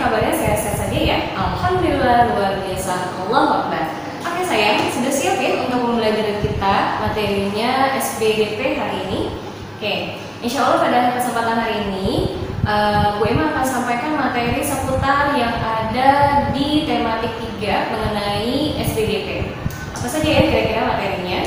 kabarnya sehat-sehat saja ya? Alhamdulillah, luar biasa. Allahu Akbar. Oke sayang, sudah siap ya untuk pembelajaran kita materinya SBDP hari ini? Oke, insya Allah pada kesempatan hari ini Bu Emma akan sampaikan materi seputar yang ada di tematik 3 mengenai SBDP. Apa saja ya kira-kira materinya?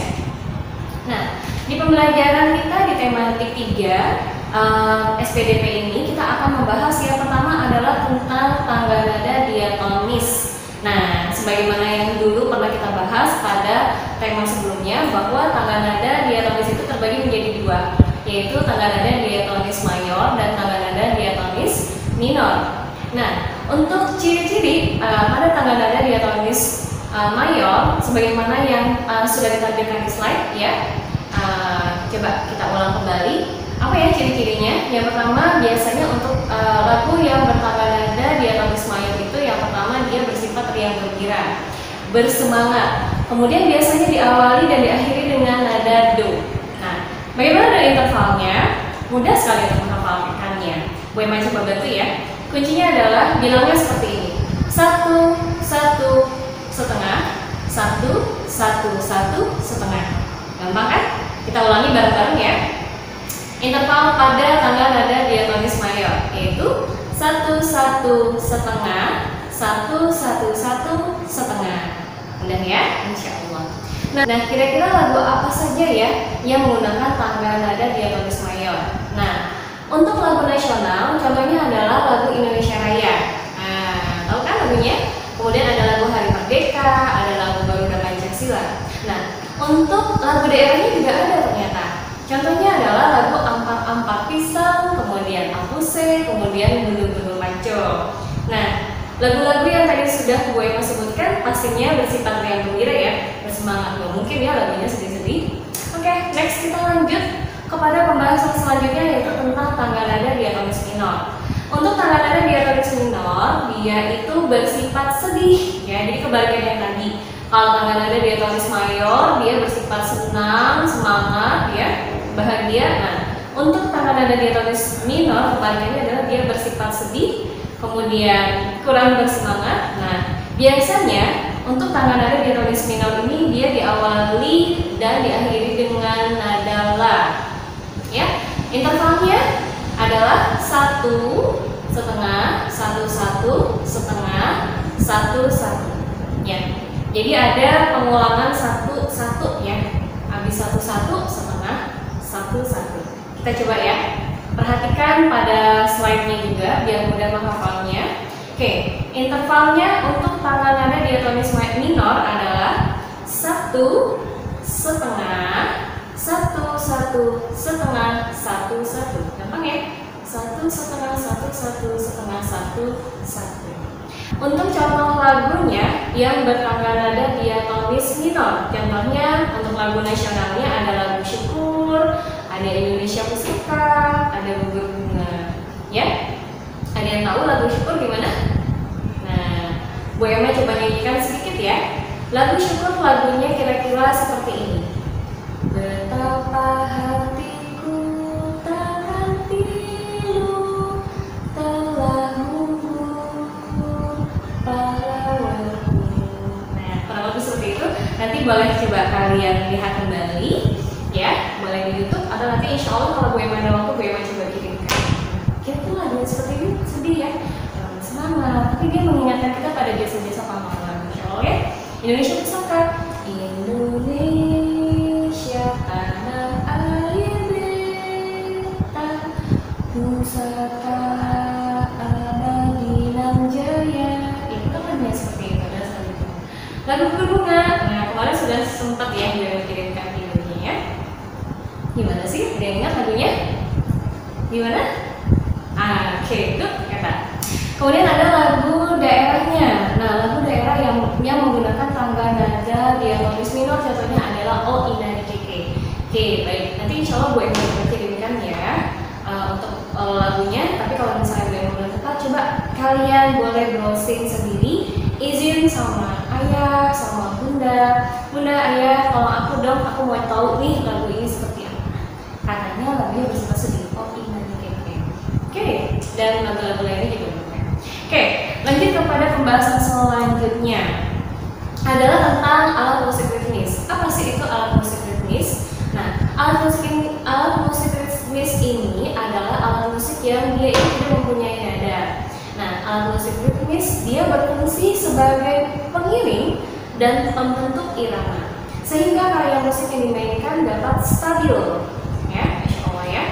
Nah, di pembelajaran kita di tematik 3 SPDP ini kita akan membahas yang pertama adalah tentang tangga nada diatonis. Nah, sebagaimana yang dulu pernah kita bahas pada tema sebelumnya bahwa tangga nada diatonis itu terbagi menjadi 2, yaitu tangga nada diatonis mayor dan tangga nada diatonis minor. Nah, untuk ciri-ciri pada tangga nada diatonis mayor sebagaimana yang sudah ditampilkan di slide ya. Coba kita ulang kembali. Apa ya ciri-cirinya? Yang pertama biasanya untuk lagu yang bertangga nada diatonis mayor itu yang pertama dia bersifat riang gembira, bersemangat. Kemudian biasanya diawali dan diakhiri dengan nada do. Nah, bagaimana dengan intervalnya? Mudah sekali untuk menghafalkannya. Bu Emma coba bantu ya. Kuncinya adalah bilangnya seperti ini: 1 1 setengah, 1 1 1 setengah. Gampang kan? Kita ulangi bareng-bareng ya. Interval pada tangga nada diatonis mayor yaitu 1 1 setengah, 1 1 1 setengah. Mudah ya, insya Allah. Nah, kira-kira lagu apa saja ya yang menggunakan tangga nada diatonis mayor? Nah, untuk lagu nasional contohnya adalah lagu Indonesia Raya. Nah, tahu kan lagunya? Kemudian ada lagu Hari Merdeka, ada lagu Garuda Pancasila. Nah, untuk lagu daerahnya juga ada ternyata. Contohnya adalah lagu Ampak-ampak Pisang, kemudian Ampuse, kemudian Gunung-gunung Maco. Nah, lagu-lagu yang tadi sudah Bu Emma sebutkan pastinya bersifat riang gembira ya, bersemangat. Gak mungkin ya lagunya sedih-sedih. Oke, next kita lanjut kepada pembahasan selanjutnya yaitu tentang tangga nada diatonis minor. Untuk tangga nada diatonis minor, dia itu bersifat sedih ya, jadi kebalikan yang tadi. Kalau tangga nada diatonis mayor, dia bersifat senang, semangat ya, bahagia. Nah, untuk tangga nada diatonis minor kebalikannya adalah dia bersifat sedih, kemudian kurang bersemangat. Nah, biasanya untuk tangga nada diatonis minor ini dia diawali dan diakhiri dengan nada la. Ya, intervalnya adalah 1 setengah, 1 1 setengah, 1 1. Ya. Jadi ada pengulangan 1 1 ya. Habis 1 1 setengah, 1 1. Kita coba ya. Perhatikan pada slide-nya juga biar mudah menghafalnya. Oke, intervalnya untuk tangga nada diatonis minor adalah 1 setengah, 1 1 setengah, 1 1. Gampang ya? 1 setengah, 1 1 setengah, 1 1. Untuk contoh lagunya yang bertangga nada diatonis minor, contohnya untuk lagu nasionalnya ada lagu Syukur, ada Indonesia Pusaka, ada Gugur Bunga. Ya, ada yang tahu lagu Syukur gimana? Nah, Bu Emma coba nyanyikan sedikit ya. Lagu Syukur lagunya kira-kira seperti ini. Betapa hatiku takkan pilu telah seperti itu. Nanti boleh coba kalian lihat kembali ya, boleh di YouTube atau nanti insya Allah kalau Bu Emma ada waktu Bu Emma coba kirimkan. Kira-kira lagu seperti ini sedih ya, semangat, tapi dia mengingatkan kita pada jasa-jasa pahlawan. Insya Allah ya. Indonesia Pusaka, Indonesia tanah air beta, pusaka abadi nan jaya. Itu kan lagunya seperti itu. Lagu Gugur Bunga, nah kemarin sudah sempat ya dia kirimkan videonya ya. Gimana sih? Ada yang ingat lagunya? Gimana? Oke, good, kata. Kemudian ada lagu daerahnya. Nah, lagu daerah yang menggunakan tangga nada diatonis minor contohnya adalah O Indah Keke. Oke, baik. Nanti insya Allah Bu Emma akan kirimkan ya untuk lagunya. Tapi kalau misalnya Bu Emma belum tepat, coba kalian boleh browsing sendiri. Izin sama ayah, sama bunda, ayah, kalau aku mau tahu nih lagu ini seperti apa. Katanya lagunya bersifat sedih. Oh, Indah Keke. Oke, dan lagu-lagu lainnya juga. Oke, lanjut kepada pembahasan selanjutnya adalah tentang alat musik ritmis. Apa sih itu alat musik ritmis? Nah, alat musik ritmis ini adalah alat musik yang dia itu tidak mempunyai nada. Nah, alat musik ritmis dia berfungsi sebagai pengiring dan pembentuk irama, sehingga karya musik yang dimainkan dapat stabil, ya, insya Allah ya.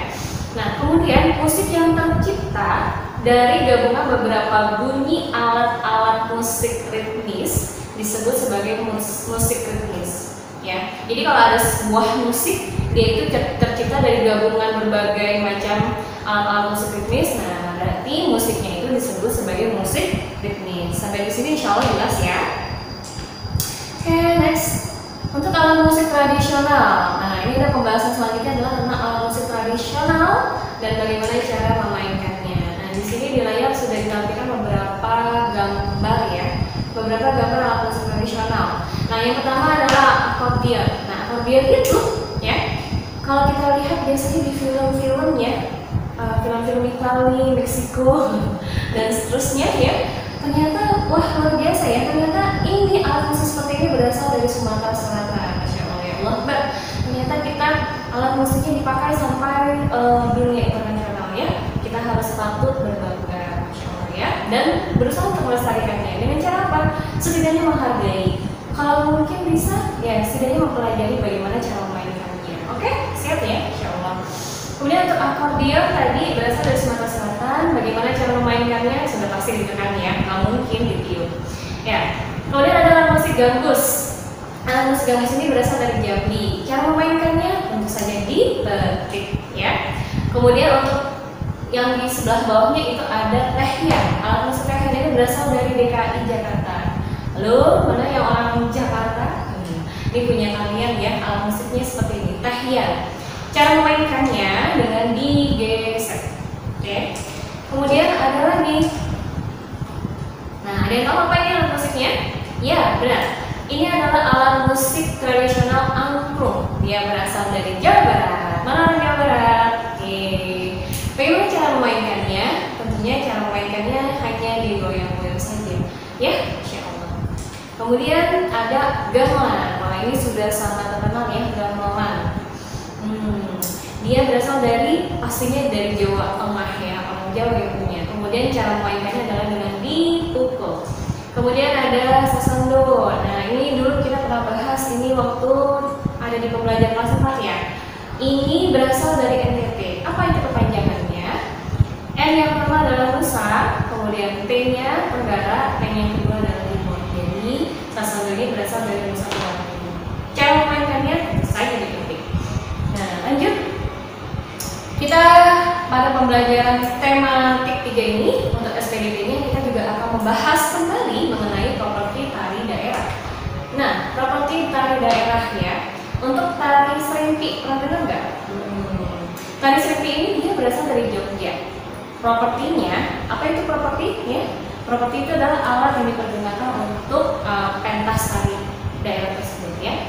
Nah, kemudian musik yang tercipta dari gabungan beberapa bunyi alat-alat musik ritmis disebut sebagai musik ritmis, ya. Jadi kalau ada sebuah musik, dia itu tercipta dari gabungan berbagai macam alat-alat musik ritmis. Nah, berarti musiknya itu disebut sebagai musik ritmis. Sampai di sini insya Allah jelas ya. Oke, next. Untuk alat musik tradisional. Nah, ini ada pembahasan selanjutnya adalah tentang alat musik tradisional dan bagaimana cara memainkannya. Nah, di sini di layar sudah ditampilkan beberapa gambar ya, beberapa gambar alat musik tradisional. Nah, yang pertama adalah akordeon. Nah, akordeon itu ya, kalau kita lihat biasanya di film-film ya, film-film Italia, Meksiko dan seterusnya ya, ternyata wah luar biasa ya, ternyata ini alat musik seperti ini berasal dari Sumatera Selatan. Masya Allah ya Allah, ternyata kita alat musiknya dipakai sampai dunia internasional ya. Kita harus patut berbangga, Masya Allah ya, dan berusaha untuk melestarikannya. Dengan cara apa? Setidaknya menghargai. Kalau mungkin bisa ya setidaknya mempelajari bagaimana cara memainkannya. Oke, siap ya, Insya Allah. Kemudian untuk akordeon tadi berasal dari Sumatera Selatan. Bagaimana cara memainkannya sudah pasti ditekan ya, nggak mungkin ditiup. Ya. Kemudian ada alat musik gambus. Alat musik gambus ini berasal dari Jambi. Cara memainkannya tentu saja dipetik ya. Kemudian untuk yang di sebelah bawahnya itu ada tehyan. Alat musik tehyan ini berasal dari DKI Jakarta. Lalu mana yang orang Jakarta? Ini punya kalian ya, alat musiknya seperti ini, tehyan. Cara memainkannya dengan digesek. Oke. Kemudian ada lagi. Nah, ada yang tahu apa ini alat musiknya? Ya, benar. Ini adalah alat musik tradisional angklung. Dia berasal dari Jawa Barat. Mana orang Jawa Barat? Oke. Bagaimana cara memainkannya? Tentunya cara memainkannya hanya digoyang-goyang saja. Ya, Insya Allah. Kemudian ada gamelan. Wah, ini sudah sangat terkenal ya, gamelan. Dia berasal dari pastinya dari Jawa Tengah ya, orang Jawa yang punya. Kemudian cara memainkannya adalah dengan dipukul. Kemudian ada sasando. Nah, ini dulu kita pernah bahas ini waktu ada di pembelajaran kelas 4 ya. Ini berasal dari NTT. Apa itu kepanjangannya? N yang pertama adalah Nusa, kemudian T-nya Tenggara, T yang kedua adalah Timur. Jadi sasando ini berasal dari Nusa Tenggara Timur. Cara memainkannya tentu saja dipetik. Nah, lanjut. Kita pada pembelajaran tematik 3 ini untuk SPDP-nya kita juga akan membahas kembali mengenai properti tari daerah. Nah, properti tari daerah ya. Untuk tari Srimpi, pernah dengar nggak? Tari Srimpi ini dia berasal dari Jogja. Propertinya, apa itu propertinya? Properti itu adalah alat yang dipergunakan untuk pentas tari daerah tersebut ya.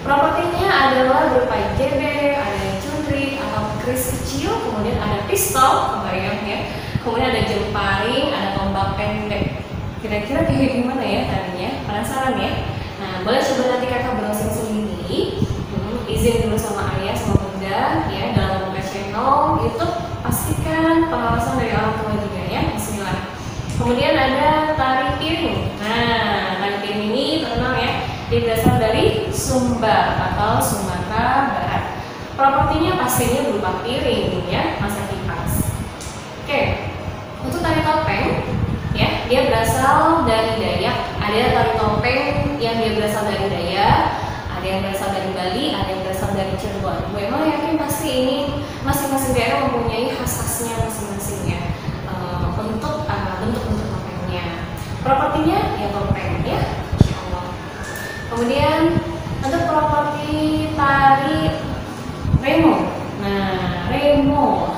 Propertinya adalah berupa JB, ada cundri atau keris kecil, kemudian ada pistol, kebayang ya. Kemudian ada jemparing, ada tombak pendek. Kira-kira kayak gimana ya tadinya? Penasaran ya? Nah, boleh coba nanti kakak browsing sendiri. Izin dulu sama ayah sama bunda ya dalam membuka channel YouTube. Pastikan pengawasan dari orang tua juga ya. Bismillah. Kemudian ada tari piring. Nah, tari piring ini terkenal ya. Dia berasal dari Sumba atau Sumatera Barat. Propertinya pastinya berupa piring ya, masak kipas. Oke, untuk tari topeng ya, dia berasal dari Dayak. Ada tari topeng yang dia berasal dari Dayak, ada yang berasal dari Bali, ada yang berasal dari Cirebon. Bu Emma yakin pasti ini masing-masing daerah mempunyai khas-khasnya masing-masing ya untuk bentuk-bentuk topengnya. Propertinya ya topeng ya. Kemudian untuk properti tari remo. Nah, remo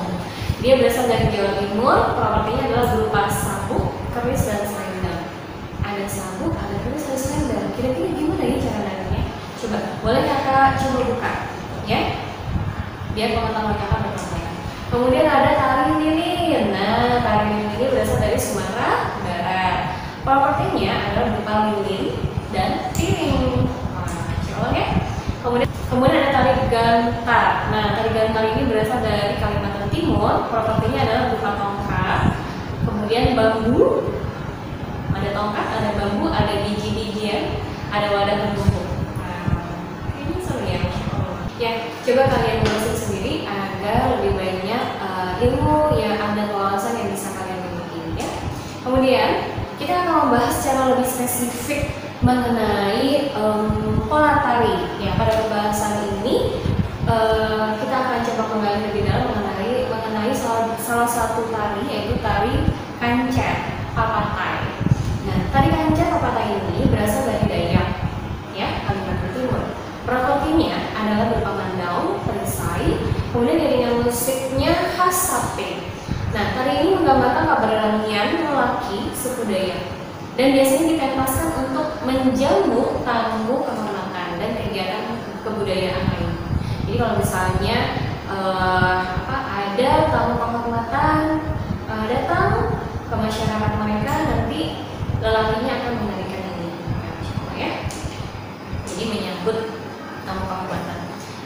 dia berasal dari Jawa Timur. Propertinya adalah berupa sabuk, keris dan selendang. Ada sabuk, ada keris, ada selendang. Kira-kira gimana ya cara narinya? Coba, boleh kakak coba buka, ya? Biar pengetahuan kakak bertambah. Kemudian ada tari lilin. Nah, tari lilin ini berasal dari Sumatera Barat. Propertinya adalah berupa lilin dan piring. Masya Allah ya. Kemudian ada tali gantar. Nah, tali gantar ini berasal dari Kalimantan Timur. Propertinya adalah berupa tongkat, kemudian bambu, ada tongkat, ada bambu, ada biji-bijian, ada wadah pembungkuk. Ini seru ya, Masya Allah. Ya, coba kalian browsing sendiri agar lebih banyak ilmu yang dan wawasan yang bisa kalian miliki ya. Kemudian kita akan membahas secara lebih spesifik mengenai pola tari. Ya, pada pembahasan ini kita akan coba kembali lebih dalam mengenai salah satu tari, yaitu tari kancah papatai. Nah, tari kancah papatai ini berasal dari Dayak, ya, Kalimantan Timur. Propertinya adalah berupa mandau, perisai, kemudian iringan musiknya khas sape. Nah, tari ini menggambarkan keberanian lelaki suku Dayak dan biasanya dipentaskan untuk menjamu tamu kehormatan dan kegiatan kebudayaan lain. Jadi kalau misalnya ada tamu kehormatan datang ke masyarakat mereka, nanti lelakinya akan menarikan ini, ya. Jadi menyambut tamu kehormatan.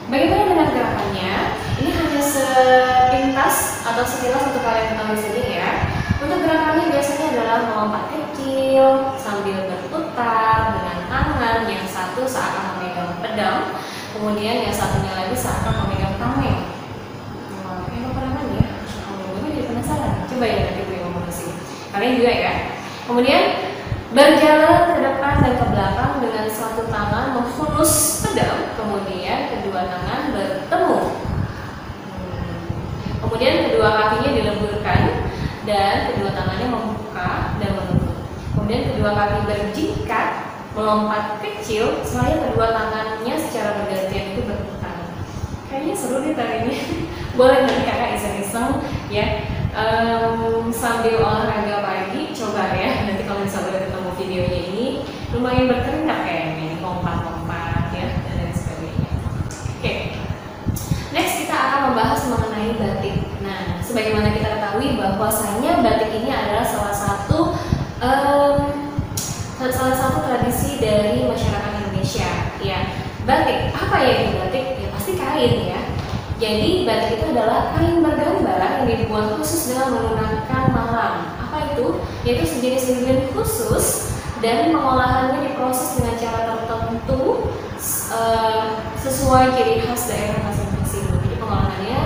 Bagaimana dengan gerakannya? Ini hanya sepintas atau sekilas untuk kalian ketahui saja ya. Untuk gerakannya biasanya adalah melompat kecil sambil berputar dengan tangan, yang satu seakan memegang pedang, kemudian yang satunya lagi seakan memegang tameng. Enak pernah ya? Gue jadi penasaran. Coba ya nanti gue ngomong di sini. Kalian juga ya. Kemudian berjalan ke depan dan ke belakang dengan satu tangan menghunus pedang, kemudian kedua tangan bertemu. Kemudian kedua kakinya dileburkan dan kedua tangannya membuka dan menutup. Kemudian kedua kaki berjingkat, melompat kecil, selain kedua tangannya secara bergantian itu berputar. Kayaknya seru nih tarinya. Boleh nanti kakak iseng-iseng ya, sambil olahraga pagi, coba ya. Nanti kalau misalnya udah ketemu videonya ini, lumayan berkeringat kayaknya, ini lompat-lompat ya, dan lain sebagainya. Oke. Next kita akan membahas mengenai batik. Nah, sebagaimana kita ketahui bahwasanya batik ini adalah salah satu tradisi dari masyarakat Indonesia. Ya, batik apa ya itu batik? Ya pasti kain ya. Jadi batik itu adalah kain bergambar yang dibuat khusus dengan menggunakan malam. Apa itu? Yaitu sejenis lilin khusus dan pengolahannya diproses dengan cara tertentu sesuai ciri khas daerah masing-masing. Jadi pengolahannya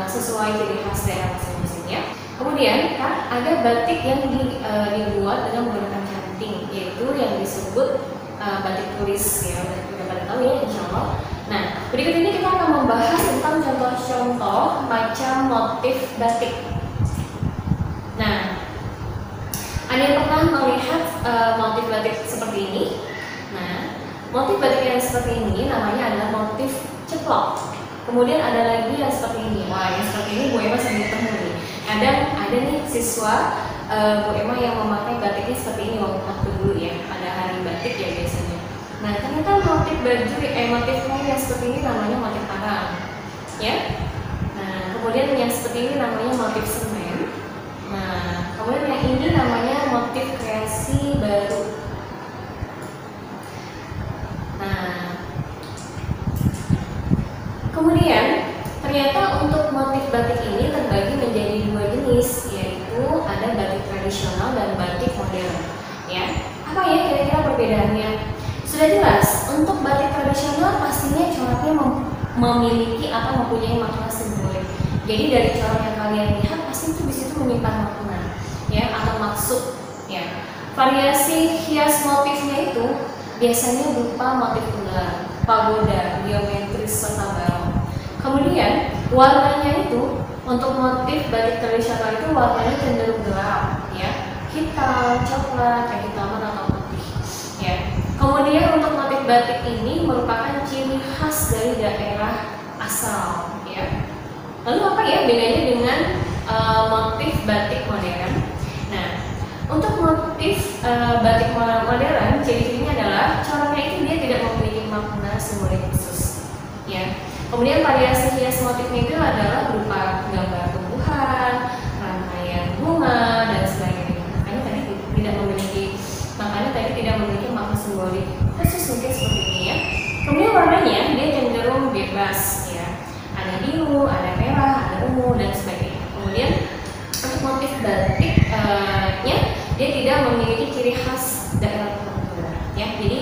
sesuai ciri khas daerah masing-masing ya. Kemudian kan ada batik yang dibuat dengan menggunakan canting, yaitu yang disebut batik tulis ya. Udah pada tahu ya, insya Allah. Nah, berikut ini kita akan membahas tentang contoh-contoh macam motif batik. Nah, ada yang pernah melihat motif batik seperti ini? Nah, motif batik yang seperti ini namanya adalah motif ceplok. Kemudian ada lagi yang seperti ini. Wah, yang seperti ini Bu Emma sering ketemu nih. Kadang ada nih siswa Bu Emma yang memakai batiknya seperti ini waktu dulu ya, pada hari batik ya biasanya. Nah, ternyata motif baju motif kain yang seperti ini namanya motif parang, ya. Nah, kemudian yang seperti ini namanya motif semen. Nah, kemudian yang ini namanya motif kreasi baru. Nah, kemudian ternyata untuk motif batik ini terbagi menjadi dua jenis, yaitu ada batik tradisional dan batik modern. Ya, apa ya kira-kira perbedaannya? Sudah jelas, untuk batik tradisional pastinya coraknya memiliki atau mempunyai makna simbolik. Jadi dari corak yang kalian lihat pasti itu di situ menyimpan makna, ya, atau maksud, ya. Variasi hias motifnya itu biasanya berupa motif ular, pagoda, geometris serta barong. Kemudian warnanya itu untuk motif batik tradisional itu warnanya cenderung gelap, ya, hitam, coklat, kehitaman atau putih, ya. Kemudian untuk motif batik ini merupakan ciri khas dari daerah asal, ya. Lalu apa ya bedanya dengan motif batik modern? Nah, untuk motif batik modern, ciri-cirinya adalah coraknya itu dia tidak memiliki makna simbolik khusus, ya. Kemudian variasi hias motifnya itu adalah berupa gambar tumbuhan, rangkaian bunga dan sebagainya. Makanya tadi tidak memiliki simbolik khusus mungkin seperti ini ya. Kemudian warnanya dia cenderung bebas ya, ada biru, ada merah, ada ungu dan sebagainya. Kemudian untuk motif batiknya dia tidak memiliki ciri khas daerah tertentu ya, jadi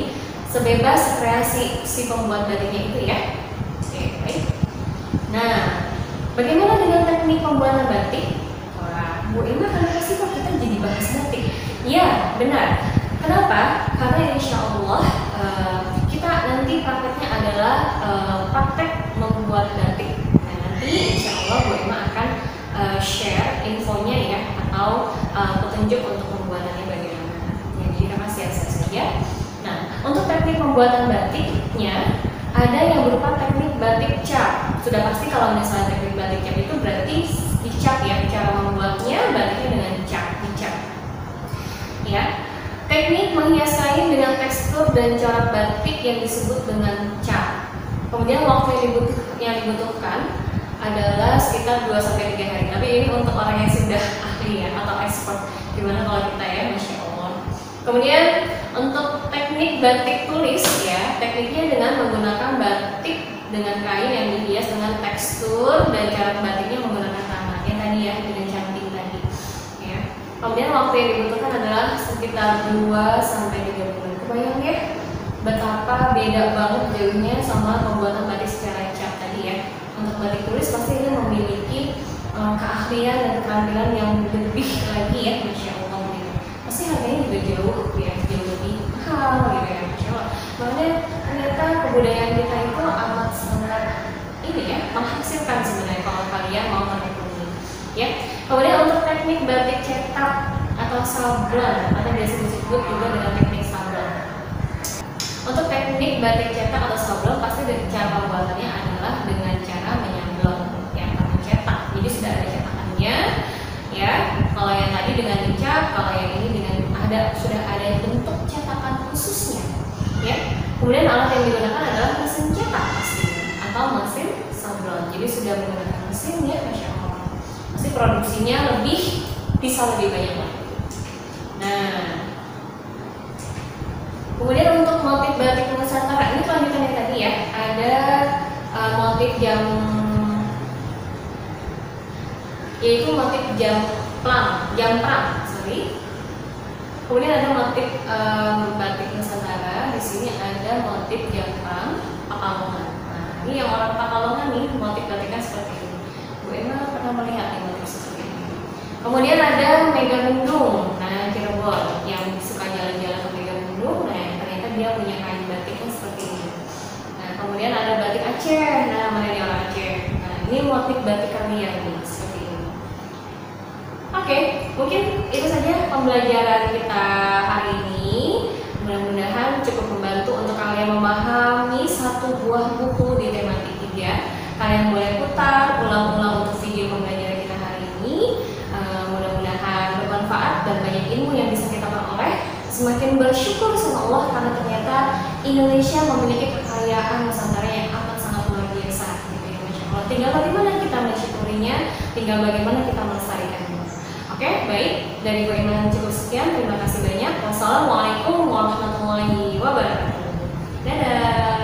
sebebas kreasi si pembuat batiknya itu ya. Oke, baik. Nah, bagaimana dengan teknik pembuatan batik? Wah, Bu Emma kenapa sih kok kita jadi bahas batik? Ya, benar. Kenapa? Karena insya Allah kita nanti prakteknya adalah praktek membuat batik. Nah, nanti insya Allah Bu Emma akan share infonya ya, atau petunjuk untuk pembuatannya bagaimana. Ya, jadi kita siap-siap saja. Nah, untuk teknik pembuatan batiknya ada yang berupa teknik batik cap. Sudah pasti kalau misalnya teknik batik cap itu berarti dicap ya, cara membuatnya batiknya dengan dicap. Ya, teknik menghias kain dengan tekstur dan corak batik yang disebut dengan cap. Kemudian waktu yang dibutuhkan adalah sekitar 2-3 hari. Tapi ini untuk orang yang sudah ahli ya, atau expert. Gimana kalau kita ya, Masya Allah. Kemudian untuk teknik batik tulis ya, tekniknya dengan menggunakan batik dengan kain yang dihias dengan tekstur dan corak batiknya menggunakan tanah yang tadi ya, dengan cantik tadi ya. Kemudian waktu yang dibutuhkan adalah sekitar 2-3 bulan. Kebayang ya betapa beda banget jauhnya sama pembuatan batik secara cap tadi ya. Untuk batik tulis pasti ini memiliki keahlian dan keterampilan yang lebih lagi ya, Masya Allah gitu. Pasti harganya juga jauh ya, jauh lebih mahal gitu ya, Masya Allah. Makanya ternyata kebudayaan kita itu amat sangat ini ya, menghasilkan sebenarnya kalau kalian mau menekuni ya. Kemudian untuk teknik batik cetak atau sablon atau biasa disebut juga dengan teknik sablon. Untuk teknik batik cetak atau sablon pasti cara pembuatannya adalah dengan cara menyablon ya, atau mencetak. Jadi sudah ada cetakannya ya. Kalau yang tadi dengan dicap, kalau yang ini dengan sudah ada bentuk cetakan khususnya ya. Kemudian alat yang digunakan adalah mesin cetak pastinya atau mesin sablon. Jadi sudah menggunakan mesin ya, Masya Allah. Pasti produksinya bisa lebih banyak lagi. Nah, kemudian untuk motif batik Nusantara ini kelanjutannya tadi ya, ada motif yaitu motif jamprang, sorry. Kemudian ada motif batik Nusantara. Di sini ada motif jamprang Pakalongan. Nah, ini yang orang Pakalongan nih, motif batiknya seperti ini. Bu Emma pernah melihat nih motif seperti ini. Kemudian ada Megamendung, nah Cirebon, yang suka jalan-jalan ke Megamendung. Nah, ternyata dia punya kain batiknya seperti ini. Nah, kemudian ada batik Aceh. Nah, mana dia orang Aceh? Nah, ini motif batik kalian nih seperti ini. Oke, mungkin itu saja pembelajaran kita hari ini. Mudah-mudahan cukup membantu untuk kalian memahami satu buah buku di tematik 3. Kalian boleh putar ulang-ulang untuk video pembelajaran kita hari ini. Mudah-mudahan bermanfaat dan banyak ilmu yang bisa kita peroleh. Semakin bersyukur sama Allah karena ternyata Indonesia memiliki kekayaan Nusantara yang amat sangat luar biasa gitu ya, Masya Allah. Tinggal bagaimana kita mensyukurinya, tinggal bagaimana kita melestarikannya. Oke, baik. Dari Bu Emma cukup sekian. Terima kasih banyak. Wassalamualaikum warahmatullahi wabarakatuh. Dadah.